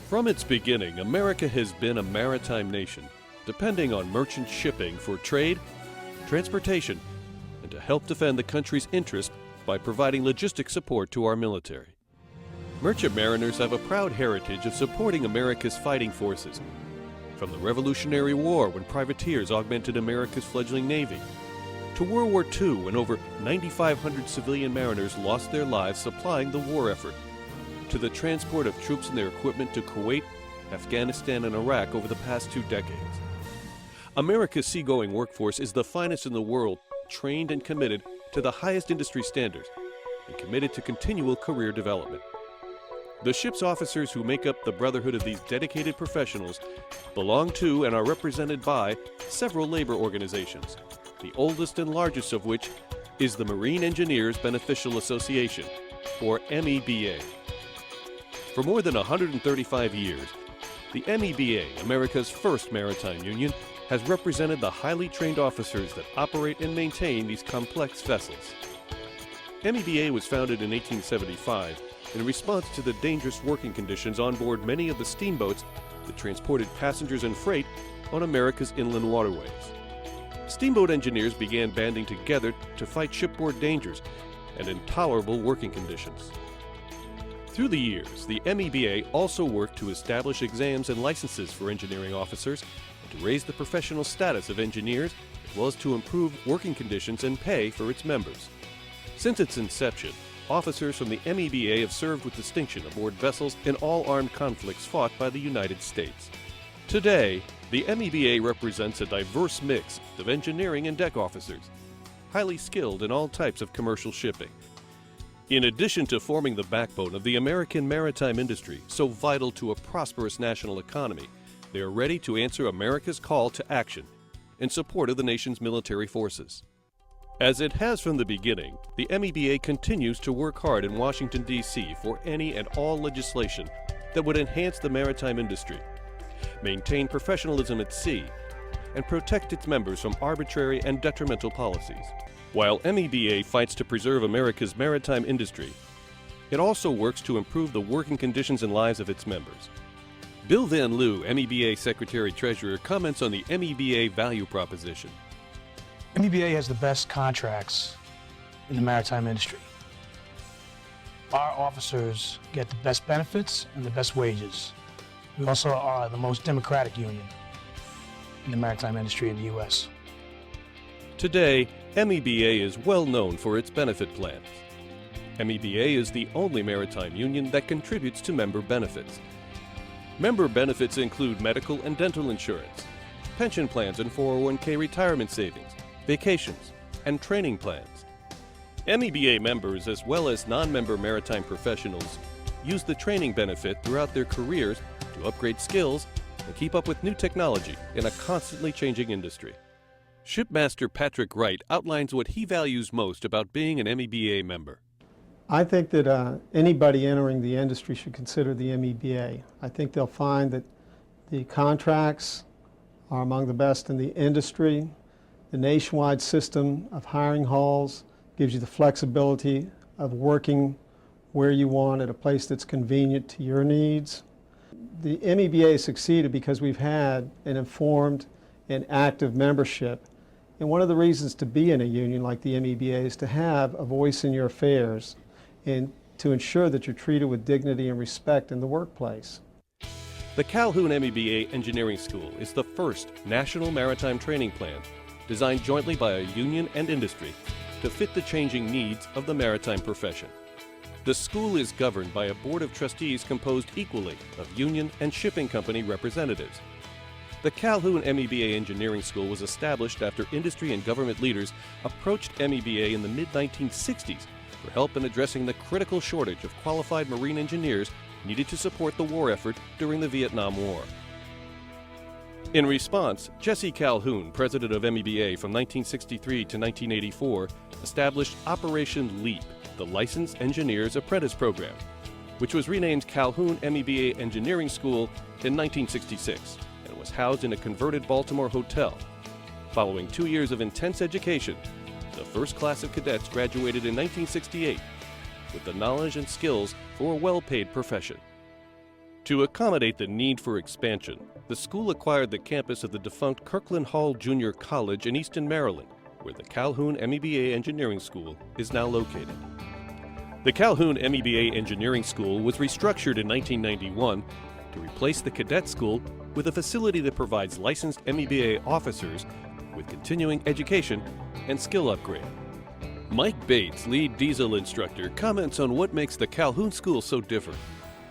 From its beginning, America has been a maritime nation, depending on merchant shipping for trade, transportation, and to help defend the country's interests by providing logistic support to our military. Merchant mariners have a proud heritage of supporting America's fighting forces, from the Revolutionary War when privateers augmented America's fledgling Navy, to World War II when over 9,500 civilian mariners lost their lives supplying the war effort, to the transport of troops and their equipment to Kuwait, Afghanistan, and Iraq over the past 2 decades. America's seagoing workforce is the finest in the world, trained and committed to the highest industry standards, and committed to continual career development. The ship's officers who make up the brotherhood of these dedicated professionals belong to and are represented by several labor organizations, the oldest and largest of which is the Marine Engineers Beneficial Association, or M.E.B.A. For more than 135 years, the M.E.B.A., America's first maritime union, has represented the highly trained officers that operate and maintain these complex vessels. M.E.B.A. was founded in 1875 in response to the dangerous working conditions on board many of the steamboats that transported passengers and freight on America's inland waterways. Steamboat engineers began banding together to fight shipboard dangers and intolerable working conditions. Through the years, the M.E.B.A. also worked to establish exams and licenses for engineering officers and to raise the professional status of engineers, as well as to improve working conditions and pay for its members. Since its inception, officers from the M.E.B.A. have served with distinction aboard vessels in all armed conflicts fought by the United States. Today, the M.E.B.A. represents a diverse mix of engineering and deck officers, highly skilled in all types of commercial shipping. In addition to forming the backbone of the American maritime industry, so vital to a prosperous national economy, they are ready to answer America's call to action in support of the nation's military forces. As it has from the beginning, the M.E.B.A. continues to work hard in Washington, D.C. for any and all legislation that would enhance the maritime industry, maintain professionalism at sea, and protect its members from arbitrary and detrimental policies. While M.E.B.A. fights to preserve America's maritime industry, it also works to improve the working conditions and lives of its members. Bill Van Loo, M.E.B.A. Secretary-Treasurer, comments on the M.E.B.A. value proposition. M.E.B.A. has the best contracts in the maritime industry. Our officers get the best benefits and the best wages. We also are the most democratic union in the maritime industry in the U.S. Today, M.E.B.A. is well known for its benefit plans. M.E.B.A. is the only maritime union that contributes to member benefits. Member benefits include medical and dental insurance, pension plans and 401k retirement savings, vacations, and training plans. M.E.B.A. members, as well as non-member maritime professionals, use the training benefit throughout their careers to upgrade skills and keep up with new technology in a constantly changing industry. Shipmaster Patrick Wright outlines what he values most about being an M.E.B.A. member. I think that anybody entering the industry should consider the M.E.B.A. I think they'll find that the contracts are among the best in the industry. The nationwide system of hiring halls gives you the flexibility of working where you want at a place that's convenient to your needs. The M.E.B.A. succeeded because we've had an informed and active membership. And one of the reasons to be in a union like the M.E.B.A. is to have a voice in your affairs and to ensure that you're treated with dignity and respect in the workplace. The Calhoun M.E.B.A. Engineering School is the first national maritime training plan designed jointly by a union and industry to fit the changing needs of the maritime profession. The school is governed by a board of trustees composed equally of union and shipping company representatives. The Calhoun M.E.B.A. Engineering School was established after industry and government leaders approached M.E.B.A. in the mid-1960s for help in addressing the critical shortage of qualified marine engineers needed to support the war effort during the Vietnam War. In response, Jesse Calhoun, president of M.E.B.A. from 1963 to 1984, established Operation LEAP, the Licensed Engineers Apprentice Program, which was renamed Calhoun M.E.B.A. Engineering School in 1966 and was housed in a converted Baltimore hotel. Following 2 years of intense education, the first class of cadets graduated in 1968 with the knowledge and skills for a well-paid profession. To accommodate the need for expansion, the school acquired the campus of the defunct Kirkland Hall Junior College in Easton, Maryland, where the Calhoun M.E.B.A. Engineering School is now located. The Calhoun M.E.B.A. Engineering School was restructured in 1991 to replace the cadet school with a facility that provides licensed M.E.B.A. officers with continuing education and skill upgrade. Mike Bates, lead diesel instructor, comments on what makes the Calhoun School so different.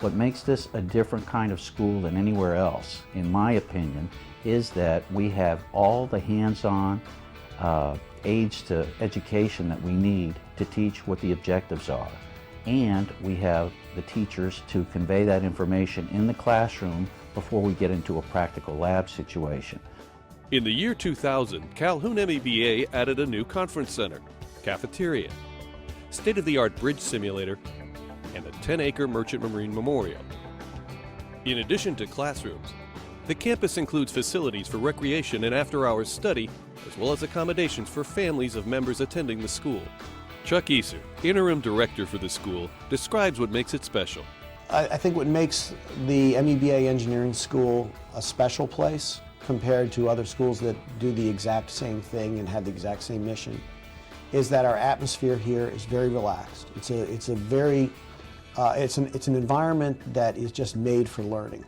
What makes this a different kind of school than anywhere else, in my opinion, is that we have all the hands-on aids to education that we need to teach what the objectives are. And we have the teachers to convey that information in the classroom before we get into a practical lab situation. In the year 2000, Calhoun M.E.B.A. added a new conference center, cafeteria, state-of-the-art bridge simulator, and a 10-acre merchant marine memorial. In addition to classrooms, the campus includes facilities for recreation and after-hours study, as well as accommodations for families of members attending the school. Chuck Easer, interim director for the school, describes what makes it special. I think what makes the M.E.B.A. Engineering School a special place compared to other schools that do the exact same thing and have the exact same mission is that our atmosphere here is very relaxed. It's an environment that is just made for learning.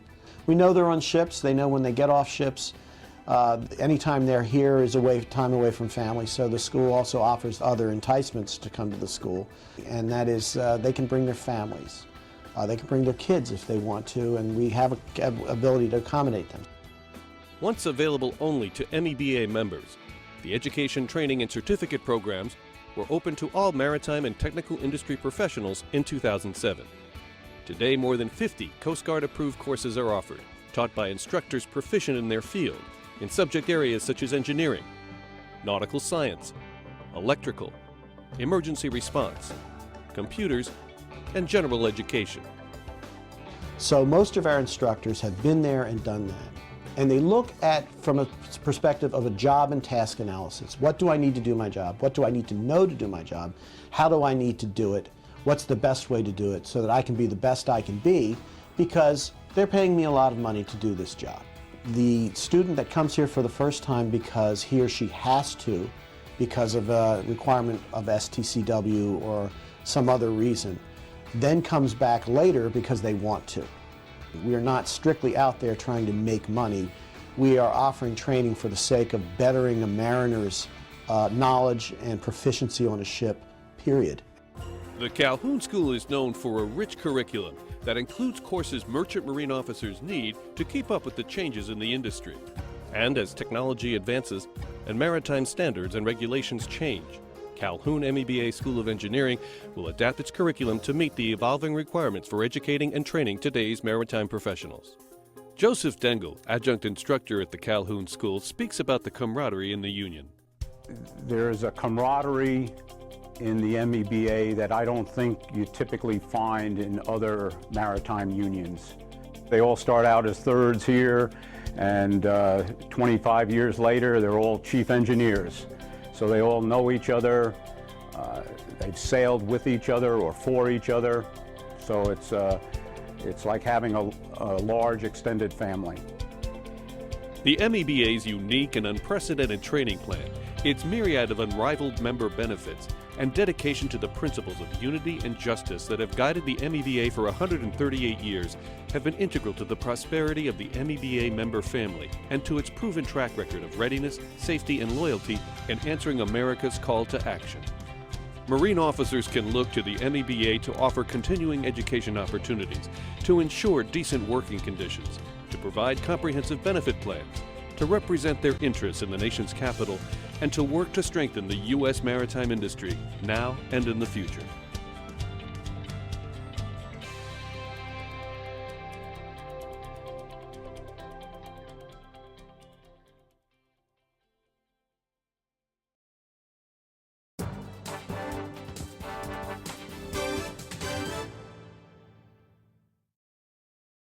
We know they're on ships. They know when they get off ships, anytime they're here is time away from family. So the school also offers other enticements to come to the school, and that is they can bring their families. They can bring their kids if they want to, and we have an ability to accommodate them. Once available only to M.E.B.A. members, the education, training, and certificate programs were open to all maritime and technical industry professionals in 2007. Today, more than 50 Coast Guard-approved courses are offered, taught by instructors proficient in their field, in subject areas such as engineering, nautical science, electrical, emergency response, computers, and general education. So most of our instructors have been there and done that. And they look at from a perspective of a job and task analysis. What do I need to do my job? What do I need to know to do my job? How do I need to do it? What's the best way to do it so that I can be the best I can be? Because they're paying me a lot of money to do this job. The student that comes here for the first time because he or she has to, because of a requirement of STCW or some other reason, then comes back later because they want to. We are not strictly out there trying to make money. We are offering training for the sake of bettering a mariner's knowledge and proficiency on a ship, period. The Calhoun School is known for a rich curriculum that includes courses merchant marine officers need to keep up with the changes in the industry. And as technology advances and maritime standards and regulations change, Calhoun M.E.B.A. School of Engineering will adapt its curriculum to meet the evolving requirements for educating and training today's maritime professionals. Joseph Dengel, adjunct instructor at the Calhoun School, speaks about the camaraderie in the union. There is a camaraderie in the M.E.B.A. that I don't think you typically find in other maritime unions. They all start out as thirds here, and 25 years later, they're all chief engineers. So they all know each other, they've sailed with each other or for each other. So it's like having a large extended family. The M.E.B.A.'s unique and unprecedented training plan, its myriad of unrivaled member benefits, and dedication to the principles of unity and justice that have guided the M.E.B.A. for 138 years have been integral to the prosperity of the M.E.B.A. member family and to its proven track record of readiness, safety, and loyalty in answering America's call to action. Marine officers can look to the M.E.B.A. to offer continuing education opportunities, to ensure decent working conditions, to provide comprehensive benefit plans, to represent their interests in the nation's capital, and to work to strengthen the U.S. maritime industry now and in the future.